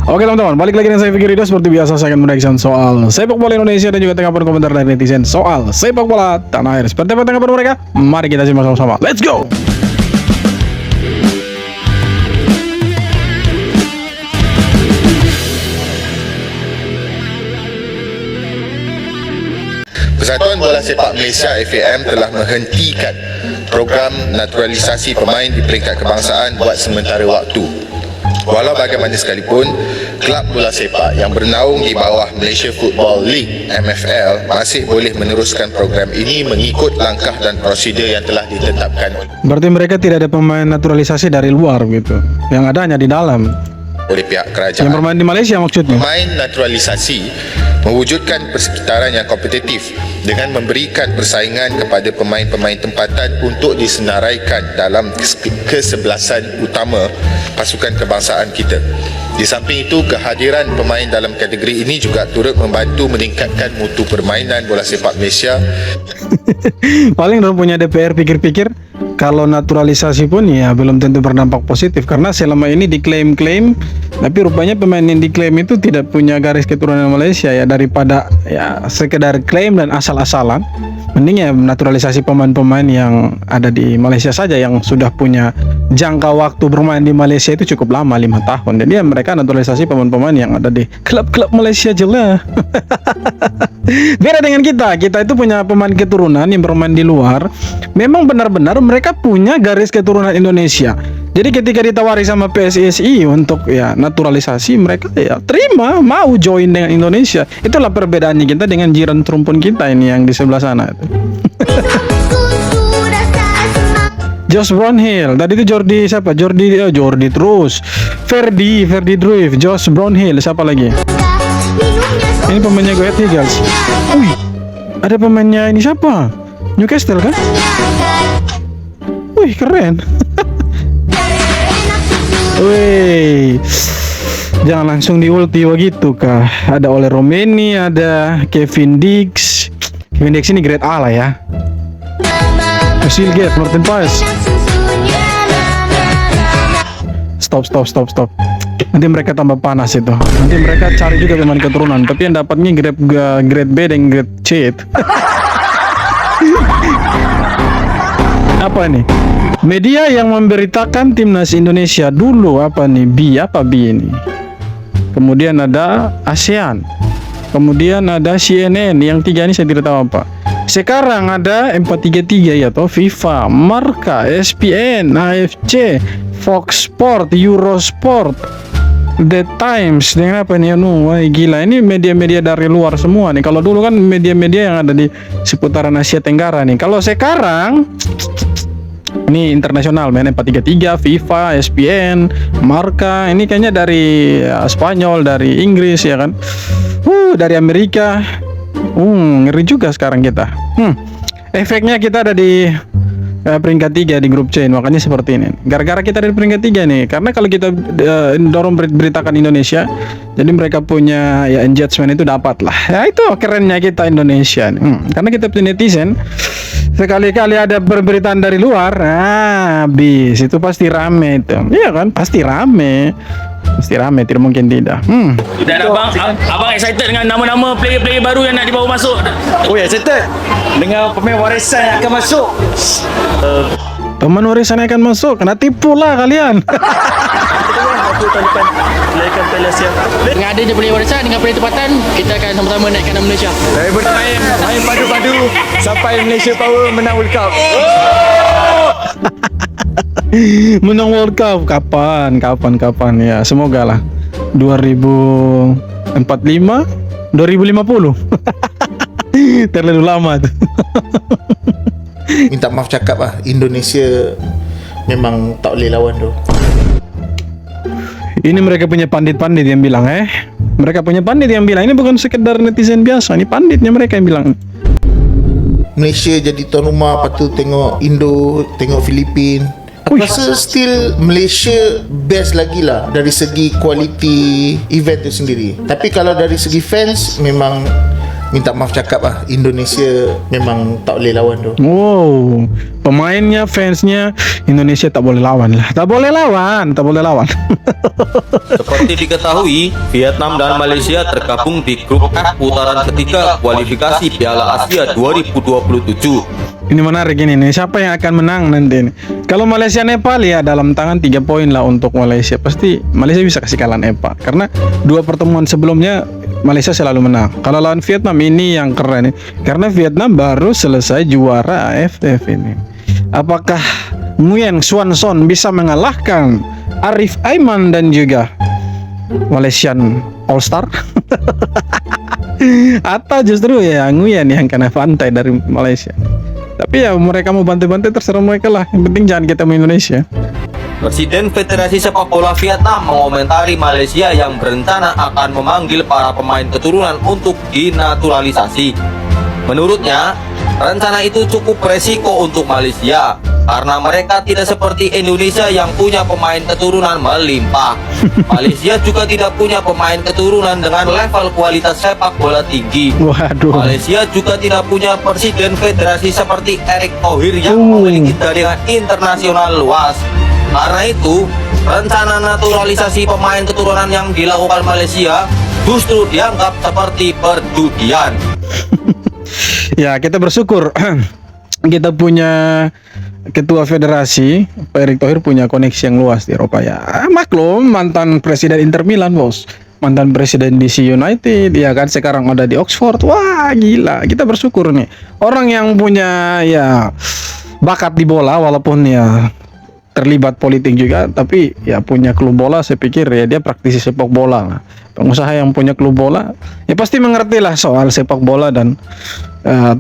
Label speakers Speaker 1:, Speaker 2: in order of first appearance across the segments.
Speaker 1: Oke teman-teman, balik lagi dengan saya Fikri Ridho. Seperti biasa saya akan mereaction soal sepak bola Indonesia dan juga tanggapan komentar dari netizen soal sepak bola tanah air. Seperti apa tanggapan mereka? Mari kita simak sama-sama. Let's go!
Speaker 2: Persatuan Bola Sepak Malaysia FAM telah menghentikan program naturalisasi pemain di peringkat kebangsaan buat sementara waktu. Walau bagaimana sekalipun, kelab bola sepak yang bernaung di bawah Malaysia Football League MFL masih boleh meneruskan program ini mengikut langkah dan prosedur yang telah ditetapkan
Speaker 1: Berarti mereka tidak ada pemain naturalisasi dari luar gitu. Yang ada hanya di dalam.
Speaker 2: oleh pihak kerajaan.
Speaker 1: Yang bermain di Malaysia maksudnya.
Speaker 2: Pemain naturalisasi mewujudkan persekitaran yang kompetitif dengan memberikan persaingan kepada pemain-pemain tempatan untuk disenaraikan dalam kesebelasan utama pasukan kebangsaan kita. Di samping itu, kehadiran pemain dalam kategori ini juga turut membantu meningkatkan mutu permainan bola sepak Malaysia.
Speaker 1: Paling dorang punya DPR pikir-pikir kalau naturalisasi pun ya belum tentu berdampak positif karena selama ini diklaim-klaim tapi rupanya pemain yang diklaim itu tidak punya garis keturunan Malaysia ya, daripada ya sekedar klaim dan asal-asalan mending ya naturalisasi pemain-pemain yang ada di Malaysia saja yang sudah punya jangka waktu bermain di Malaysia itu cukup lama 5 tahun. Jadi ya mereka naturalisasi pemain-pemain yang ada di klub-klub Malaysia aja lah. Beda dengan kita itu punya pemain keturunan yang bermain di luar. Memang benar-benar mereka punya garis keturunan Indonesia. Jadi ketika ditawari sama PSSI untuk ya naturalisasi, mereka ya terima, mau join dengan Indonesia. Itulah perbedaannya kita dengan jiran terumpun kita ini yang di sebelah sana itu. Josh Brownhill, tadi itu Jordi siapa? Jordi terus. Ferdi Druif, Josh Brownhill, siapa lagi? Ini pemainnya Go Ahead Eagles. Wih, ada pemainnya ini siapa? Newcastle kan? Wih, keren. Wih, jangan langsung di ulti begitu kah? Ada Ole Romeni, ada Kevin Dix. Kevin Dix ini grade A lah ya. Silgate, Martin Paes. Stop. Nanti mereka tambah panas itu. Nanti mereka cari juga pemain keturunan, tapi yang dapatnya grade B dan grade C. Apa nih? Media yang memberitakan timnas Indonesia dulu apa nih? B ini? Kemudian ada ASEAN. Kemudian ada CNN. Yang tiga ini saya tidak tahu apa. Sekarang ada 433 ya toh, FIFA, Marca, ESPN, AFC, Fox Sport, Eurosport, The Times, dengan apa nih? Wah, gila, ini media-media dari luar semua nih. Kalau dulu kan media-media yang ada di seputaran Asia Tenggara nih. Kalau sekarang ini internasional, main 433, FIFA, ESPN, Marca, ini kayaknya dari Spanyol, dari Inggris ya kan. Dari Amerika. Ngeri juga sekarang kita. Efeknya kita ada di peringkat 3 di grup C, makanya seperti ini. Gara-gara kita ada di peringkat 3 nih. Karena kalau kita dorong beritakan Indonesia, jadi mereka punya ya engagement itu dapat lah. Ya itu kerennya kita Indonesia nih. Karena kita punya netizen, sekali-kali ada pemberitaan dari luar, habis itu pasti rame itu. Iya kan? Pasti rame, tidak mungkin tidak.
Speaker 3: Dan abang excited dengan nama-nama player-player baru yang nak dibawa masuk.
Speaker 4: Oh ya, excited dengan pemain warisan yang akan masuk.
Speaker 1: Pemain warisan akan masuk, kena tipu lah kalian.
Speaker 5: Dengan adanya player warisan dengan player tempatan, kita akan sama-sama naikkan nama Malaysia.
Speaker 4: Saya bermain padu-padu sampai Malaysia Power menang World Cup.
Speaker 1: Menang World Cup kapan ya, semoga lah 2045 2050. Terlalu lama tuh.
Speaker 6: Minta maaf cakap lah, Indonesia memang tak boleh lawan tu.
Speaker 1: Ini mereka punya pandit-pandit yang bilang mereka punya pandit yang bilang, ini bukan sekedar netizen biasa, ini panditnya mereka yang bilang.
Speaker 6: Malaysia jadi tuan rumah, lepas tu tengok Indo, tengok Filipin. Aku rasa still Malaysia best lagi lah dari segi kualiti event tu sendiri. Tapi kalau dari segi fans, memang minta maaf cakap Indonesia memang tak boleh lawan tu.
Speaker 1: Wow, pemainnya, fansnya Indonesia tak boleh lawan lah. Tak boleh lawan.
Speaker 7: Seperti diketahui, Vietnam dan Malaysia tergabung di grup F putaran ketiga kualifikasi Piala Asia 2027.
Speaker 1: Ini menarik ini nih. Siapa yang akan menang nanti nih? Kalau Malaysia Nepal ya dalam tangan 3 poin lah untuk Malaysia. Pasti Malaysia bisa kasih kalah Nepal. Karena 2 pertemuan sebelumnya Malaysia selalu menang. Kalau lawan Vietnam ini yang keren nih. Karena Vietnam baru selesai juara AFF ini. Apakah Nguyen Xuan Son bisa mengalahkan Arif Aiman dan juga Malaysian All Star? Atau justru ya Nguyen yang kena pantai dari Malaysia? Tapi ya mereka mau bantai-bantai terserah mereka lah. Yang penting jangan ketemu Indonesia.
Speaker 7: Presiden Federasi Sepak Bola Vietnam mengomentari Malaysia yang berencana akan memanggil para pemain keturunan untuk dinaturalisasi. Menurutnya, rencana itu cukup beresiko untuk Malaysia karena mereka tidak seperti Indonesia yang punya pemain keturunan melimpah. Malaysia juga tidak punya pemain keturunan dengan level kualitas sepak bola tinggi.
Speaker 1: Waduh.
Speaker 7: Malaysia juga tidak punya presiden federasi seperti Erick Thohir yang memiliki jaringan internasional luas. Karena itu, rencana naturalisasi pemain keturunan yang dilakukan Malaysia justru dianggap seperti perjudian.
Speaker 1: Ya, kita bersyukur kita punya ketua federasi, Pak Erick Thohir punya koneksi yang luas di Eropa ya. Maklum, mantan presiden Inter Milan, bos. Mantan presiden DC United, ya kan, sekarang ada di Oxford. Wah, gila. Kita bersyukur nih. Orang yang punya ya bakat di bola walaupun ya terlibat politik juga, tapi ya punya klub bola, saya pikir ya dia praktisi sepak bola lah. Pengusaha yang punya klub bola ya pasti mengerti lah soal sepak bola dan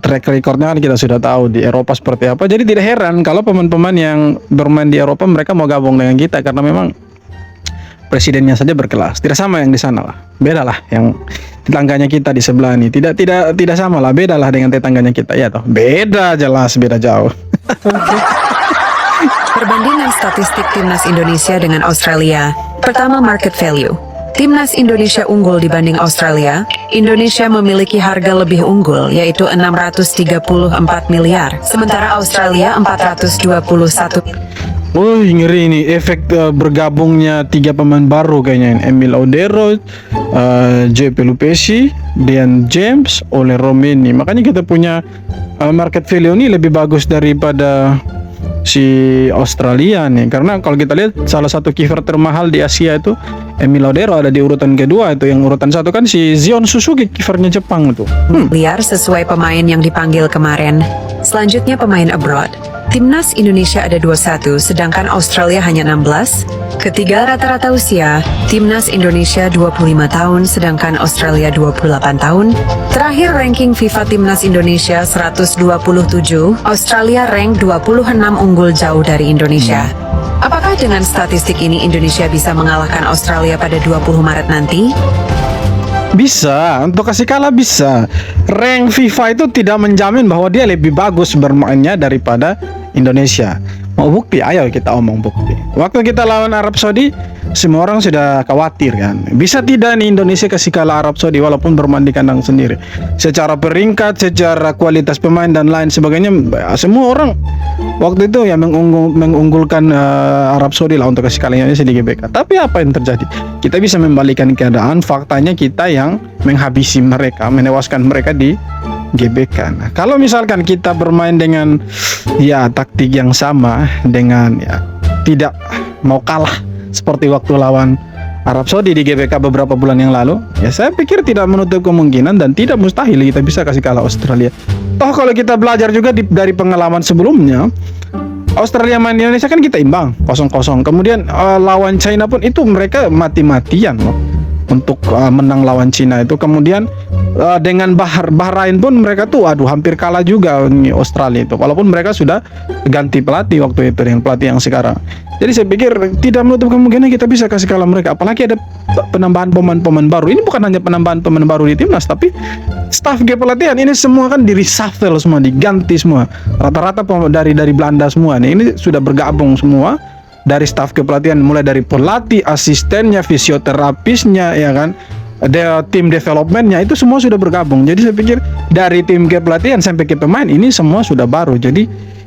Speaker 1: track recordnya kan kita sudah tahu di Eropa seperti apa. Jadi tidak heran kalau pemain-pemain yang bermain di Eropa mereka mau gabung dengan kita karena memang presidennya saja berkelas. Tidak sama yang di sana lah. Beda lah yang tetangganya kita di sebelah ini. Tidak sama lah. Beda lah dengan tetangganya kita ya toh. Beda jelas, beda jauh.
Speaker 8: Perbandingan statistik Timnas Indonesia dengan Australia. Pertama, market value. Timnas Indonesia unggul dibanding Australia. Indonesia memiliki harga lebih unggul, yaitu 634 miliar. Sementara Australia 421.
Speaker 1: Oh, ngeri ini efek bergabungnya 3 pemain baru kayaknya. Emil Odero, JP Lupesi, Dean James, Ole Romeni. Makanya kita punya market value ini lebih bagus daripada si Australia nih, karena kalau kita lihat salah satu kiper termahal di Asia itu Emil Odero ada di urutan kedua, itu yang urutan 1 kan si Zion Suzuki kipernya Jepang itu.
Speaker 8: Liar sesuai pemain yang dipanggil kemarin. Selanjutnya pemain abroad. Timnas Indonesia ada 21, sedangkan Australia hanya 16. Ketiga, rata-rata usia. Timnas Indonesia 25 tahun, sedangkan Australia 28 tahun. Terakhir ranking FIFA Timnas Indonesia 127, Australia rank 26 unggul jauh dari Indonesia. Apakah dengan statistik ini Indonesia bisa mengalahkan Australia pada 20 Maret nanti?
Speaker 1: Bisa, untuk kasih kalah bisa. Rank FIFA itu tidak menjamin bahwa dia lebih bagus bermainnya daripada Indonesia. Mau bukti? Ayo kita omong bukti. Waktu kita lawan Arab Saudi, semua orang sudah khawatir kan. Bisa tidak nih Indonesia kasih kalah Arab Saudi walaupun bermain di kandang sendiri. Secara peringkat, secara kualitas pemain dan lain sebagainya, semua orang waktu itu ya mengunggulkan Arab Saudi lah untuk kasih kalah Indonesia di GBK. Tapi apa yang terjadi? Kita bisa membalikan keadaan. Faktanya kita yang menghabisi mereka, menewaskan mereka di GBK. Nah, kalau misalkan kita bermain dengan ya taktik yang sama, dengan ya tidak mau kalah seperti waktu lawan Arab Saudi di GBK beberapa bulan yang lalu, ya saya pikir tidak menutup kemungkinan dan tidak mustahil kita bisa kasih kalah Australia. Toh kalau kita belajar juga dari pengalaman sebelumnya, Australia main di Indonesia kan kita imbang 0-0. Kemudian lawan China pun itu mereka mati-matian loh untuk menang lawan Cina itu. Kemudian dengan Bahrain pun mereka tuh hampir kalah juga Australia itu, walaupun mereka sudah ganti pelatih waktu itu dengan pelatih yang sekarang. Jadi saya pikir tidak menutup kemungkinan kita bisa kasih kalah mereka, apalagi ada penambahan pemain baru. Ini bukan hanya penambahan pemain baru di timnas, tapi staf pelatihan ini semua kan di reshuffle semua, diganti semua. Rata-rata dari Belanda semua nih, ini sudah bergabung semua dari staf kepelatihan, mulai dari pelatih, asistennya, fisioterapisnya, ya kan, tim developmentnya itu semua sudah bergabung. Jadi saya pikir dari tim ke pelatihan sampai ke pemain ini semua sudah baru. Jadi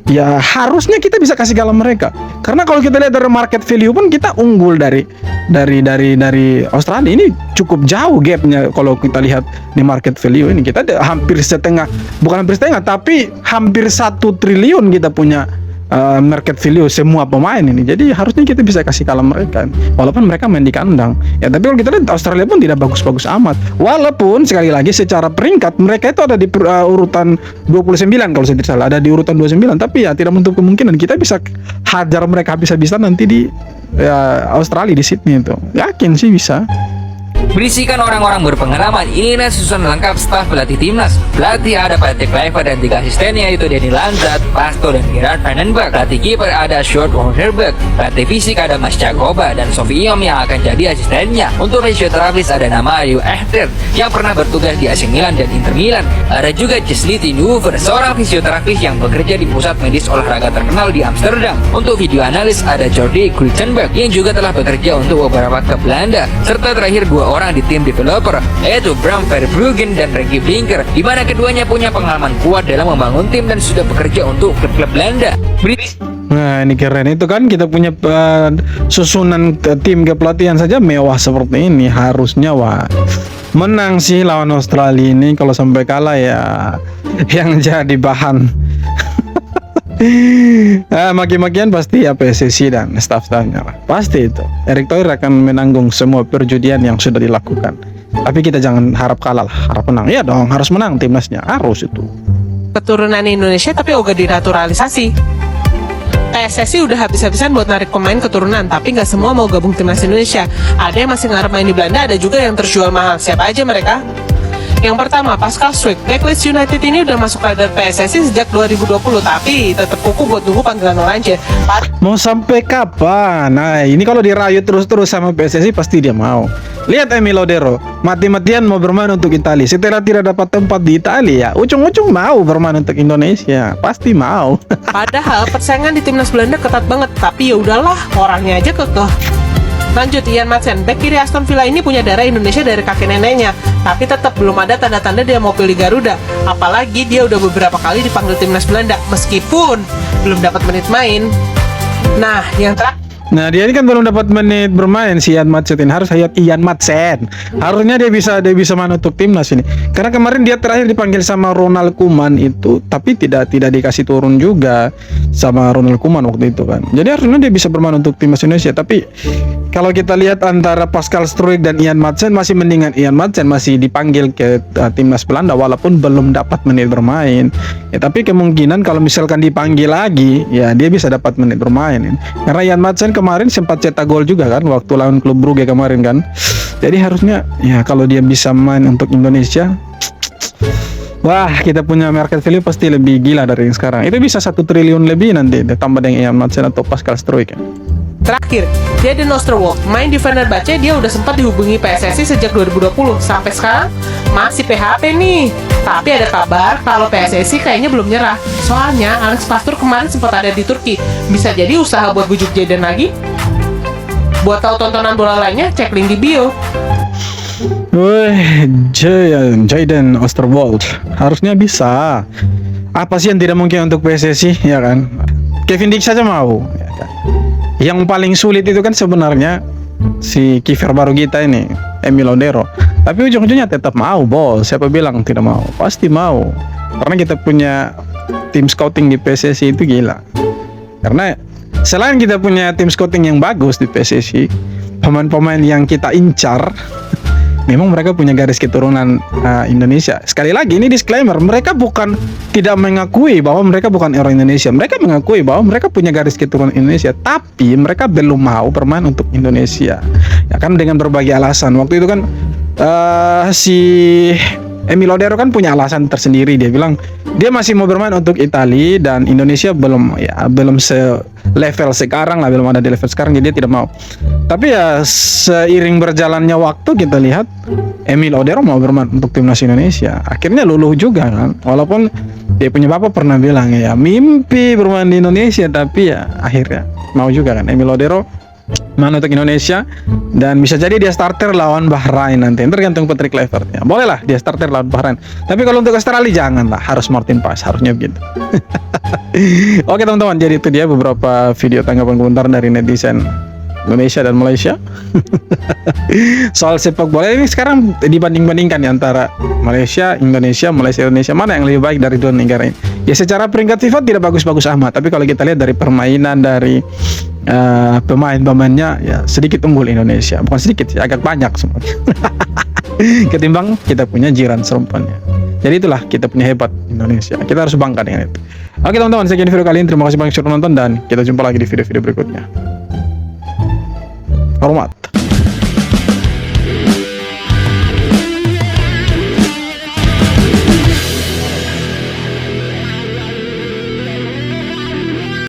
Speaker 1: ya harusnya kita bisa kasih kalah mereka. Karena kalau kita lihat dari market value pun kita unggul dari Australia. Ini cukup jauh gapnya kalau kita lihat di market value ini. Kita hampir setengah, bukan hampir setengah, tapi hampir 1 triliun kita punya market value semua pemain ini. Jadi harusnya kita bisa kasih kalah mereka walaupun mereka main di kandang ya. Tapi kalau kita lihat Australia pun tidak bagus-bagus amat, walaupun sekali lagi secara peringkat mereka itu ada di urutan 29 kalau saya tidak salah, ada di urutan 29. Tapi ya tidak menutup kemungkinan kita bisa hajar mereka habis-habisan nanti di Australia, di Sydney itu. Yakin sih bisa.
Speaker 9: Berisikan orang-orang berpengalaman, inilah susunan lengkap staf pelatih timnas. Pelatih ada Patrick Kluivert dan 3 asistennya yaitu Danny Lanzat, Pasto dan Gerard Vandenberg. Pelatih kiper ada Sjoerd Wonderberg. Pelatih fisik ada Mas Jacoba dan Sophie Iom yang akan jadi asistennya. Untuk fisioterapis ada nama Mario Ehter yang pernah bertugas di AC Milan dan Inter Milan. Ada juga Chesley Tinhoever, seorang fisioterapis yang bekerja di pusat medis olahraga terkenal di Amsterdam. Untuk video analis ada Jordi Kruitenberg yang juga telah bekerja untuk beberapa klub Belanda. Serta terakhir 2 orang di tim developer yaitu Bram Verbruggen dan Regie Blinker, di mana keduanya punya pengalaman kuat dalam membangun tim dan sudah bekerja untuk klub-klub Belanda.
Speaker 1: Nah ini keren itu kan, kita punya susunan tim kepelatihan saja mewah seperti ini. Harusnya menang sih lawan Australia ini. Kalau sampai kalah ya yang jadi bahan maki-makian pasti ya PSSI dan staff-staffnya lah. Pasti itu Erick Thohir akan menanggung semua perjudian yang sudah dilakukan. Tapi kita jangan harap kalah lah, harap menang. Iya dong, harus menang timnasnya, harus itu.
Speaker 10: Keturunan Indonesia tapi udah dinaturalisasi. PSSI udah habis-habisan buat narik pemain keturunan, tapi nggak semua mau gabung timnas Indonesia. Ada yang masih ngarep main di Belanda, ada juga yang terjual mahal. Siapa aja mereka? Yang pertama, Pascal Struijk. Blacklist United ini udah masuk radar PSSI sejak 2020, tapi tetap kuku buat tunggu panggilan Oranje.
Speaker 1: Mau sampai kapan? Nah, ini kalau dirayut terus-terus sama PSSI pasti dia mau. Lihat Emil Odero, mati-matian mau bermain untuk Italia. Setelah tidak dapat tempat di Italia, ujung-ujung mau bermain untuk Indonesia. Pasti mau.
Speaker 10: Padahal persaingan di timnas Belanda ketat banget, tapi ya udahlah, orangnya aja kekeh. Lanjut, Ian Madsen. Bek kiri Aston Villa ini punya darah Indonesia dari kakek neneknya, tapi tetap belum ada tanda-tanda dia mau pilih Garuda. Apalagi dia udah beberapa kali dipanggil timnas Belanda, meskipun belum dapat menit main. Nah, yang terakhir.
Speaker 1: Nah dia ini kan belum dapat menit bermain si Ian Madsen. Harus Ian Madsen. Harusnya dia bisa main untuk timnas ini. Karena kemarin dia terakhir dipanggil sama Ronald Koeman itu, tapi tidak dikasih turun juga sama Ronald Koeman waktu itu kan. Jadi harusnya dia bisa bermain untuk timnas Indonesia. Tapi kalau kita lihat antara Pascal Struijk dan Ian Madsen, masih mendingan Ian Madsen masih dipanggil ke timnas Belanda walaupun belum dapat menit bermain. Ya tapi kemungkinan kalau misalkan dipanggil lagi, ya dia bisa dapat menit bermain. Karena Ian Madsen kemarin sempat cetak gol juga kan waktu lawan klub Brugge kemarin kan. Jadi harusnya ya kalau dia bisa main untuk Indonesia, wah kita punya market value pasti lebih gila dari yang sekarang. Itu bisa 1 triliun lebih nanti ditambah dengan Ian Madsen atau Pascal Struijk ya.
Speaker 10: Terakhir, Jadon Oosterwolde. Main di Fenerbahce, dia udah sempat dihubungi PSSI sejak 2020. Sampai sekarang masih PHP nih. Tapi ada kabar kalau PSSI kayaknya belum nyerah. Soalnya Alex Pastur kemarin sempat ada di Turki. Bisa jadi usaha buat bujuk Jadon lagi. Buat tahu tontonan bola lainnya, cek link di bio.
Speaker 1: Wih, Jadon Oosterwolde harusnya bisa. Apa sih yang tidak mungkin untuk PSSI, ya kan? Kevin Dix saja mau, ya kan? Yang paling sulit itu kan sebenarnya si kiper baru kita ini, Emil Odero. Tapi ujung-ujungnya tetap mau, bos. Siapa bilang tidak mau? Pasti mau. Karena kita punya tim scouting di PSSI itu gila. Karena selain kita punya tim scouting yang bagus di PSSI, pemain-pemain yang kita incar, memang mereka punya garis keturunan Indonesia. Sekali lagi ini disclaimer, mereka bukan tidak mengakui bahwa mereka bukan orang Indonesia. Mereka mengakui bahwa mereka punya garis keturunan Indonesia, tapi mereka belum mau bermain untuk Indonesia. Ya kan dengan berbagai alasan. Waktu itu kan si Emil Odero kan punya alasan tersendiri. Dia bilang dia masih mau bermain untuk Italia dan Indonesia belum level sekarang lah, belum ada di level sekarang, jadi dia tidak mau. Tapi ya seiring berjalannya waktu kita lihat Emil Odero mau bermain untuk timnas Indonesia. Akhirnya luluh juga kan. Walaupun dia punya bapak pernah bilang ya mimpi bermain di Indonesia, tapi ya akhirnya mau juga kan. Emil Odero mana untuk Indonesia, dan bisa jadi dia starter lawan Bahrain nanti, tergantung Patrick Kluivert ya. Bolehlah dia starter lawan Bahrain, tapi kalau untuk Australia janganlah, harus Martin Paes, harusnya begitu. Oke teman-teman, jadi itu dia beberapa video tanggapan komentar dari netizen Indonesia dan Malaysia soal sepak bola ini. Sekarang dibanding-bandingkan ya, antara Malaysia, Indonesia, mana yang lebih baik dari dua negara ini. Ya secara peringkat FIFA tidak bagus-bagus amat, tapi kalau kita lihat dari permainan, dari pemain-pemainnya ya sedikit unggul Indonesia, bukan sedikit sih, agak banyak semuanya ketimbang kita punya jiran serempannya. Jadi itulah kita punya hebat Indonesia, kita harus bangga dengan itu. Oke teman-teman, sekian video kali ini, terima kasih banyak sudah nonton dan kita jumpa lagi di video-video berikutnya. Hormat.